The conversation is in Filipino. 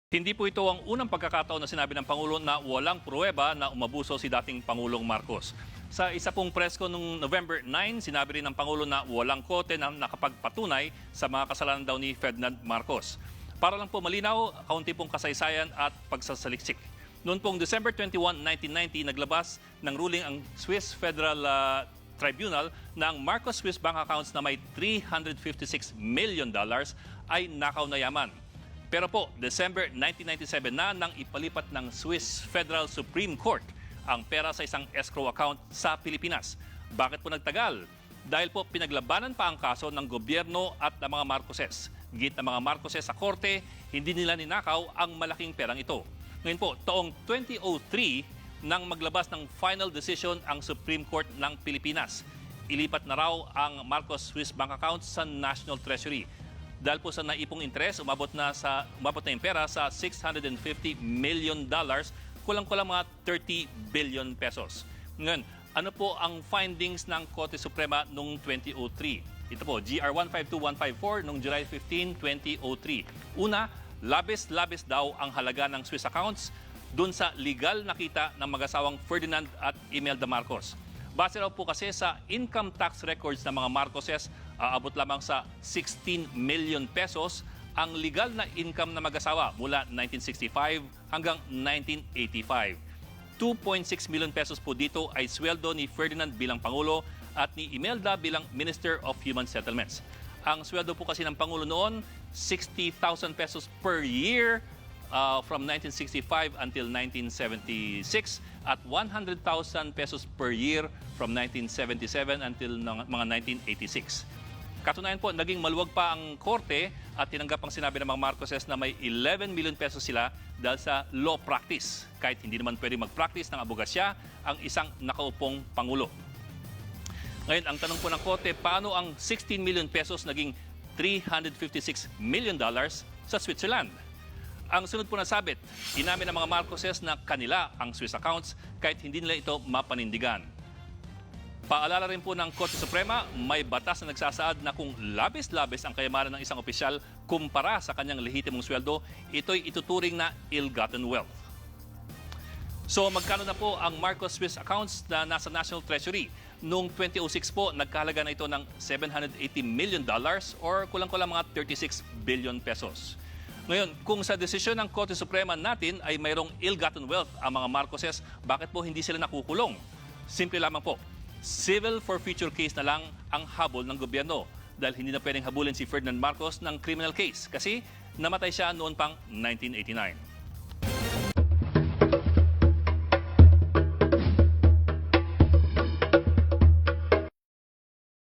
Hindi po ito ang unang pagkakataon na sinabi ng Pangulo na walang pruweba na umabuso si dating Pangulong Marcos. Sa isa pong presko noong November 9, sinabi rin ng Pangulo na walang kote na nakapagpatunay sa mga kasalanan daw ni Ferdinand Marcos. Para lang po malinaw, kaunti pong kasaysayan at pagsasaliksik. Noon pong December 21, 1990, naglabas ng ruling ang Swiss Federal Tribunal na ang Marcos Swiss bank accounts na may $356 million ay nakaw na yaman. Pero po, December 1997 na nang ipalipat ng Swiss Federal Supreme Court ang pera sa isang escrow account sa Pilipinas. Bakit po nagtagal? Dahil po pinaglabanan pa ang kaso ng gobyerno at ng mga Marcoses. Git ng mga Marcoses sa korte, hindi nila ninakaw ang malaking perang ito. Ngayon po, taong 2003 nang maglabas ng final decision ang Supreme Court ng Pilipinas. Ilipat na raw ang Marcos Swiss bank account sa National Treasury. Dahil po sa naipong interes, umabot na yung pera sa $650 million, kulang-kulang mga 30 billion pesos. Ngayon, ano po ang findings ng Korte Suprema noong 2003? Ito po, GR 152154 noong July 15, 2003. Una, labis-labis daw ang halaga ng Swiss accounts dun sa legal na kita ng mag-asawang Ferdinand at Imelda Marcos. Base raw po kasi sa income tax records ng mga Marcoses, aabot lamang sa 16 million pesos ang legal na income na mag-asawa mula 1965 hanggang 1985. 2.6 million pesos po dito ay sweldo ni Ferdinand bilang Pangulo at ni Imelda bilang Minister of Human Settlements. Ang sweldo po kasi ng Pangulo noon, 60,000 pesos per year from 1965 until 1976 at 100,000 pesos per year from 1977 until mga 1986. Katunayan po, naging maluwag pa ang korte at tinanggap ang sinabi ng mga Marcoses na may 11 million pesos sila dahil sa law practice. Kahit hindi naman pwede mag-practice ng abogasya ang isang nakaupong Pangulo. Ngayon, ang tanong po ng korte, paano ang 16 million pesos naging $356 million sa Switzerland? Ang sunod po na sabit, inamin ng mga Marcoses na kanila ang Swiss accounts kahit hindi nila ito mapanindigan. Paalala rin po ng Korte Suprema, may batas na nagsasaad na kung labis-labis ang kayamanan ng isang opisyal kumpara sa kanyang lehitimong sweldo, ito'y ituturing na ill-gotten wealth. So magkano na po ang Marcos Swiss accounts na nasa National Treasury? Noong 2006 po, nagkahalaga na ito ng $780 million or kulang-kulang mga 36 billion pesos. Ngayon, kung sa desisyon ng Korte Suprema natin ay mayroong ill-gotten wealth ang mga Marcoses, bakit po hindi sila nakukulong? Simple lamang po, civil forfeiture case na lang ang habol ng gobyerno dahil hindi na pwedeng habulin si Ferdinand Marcos ng criminal case kasi namatay siya noon pang 1989.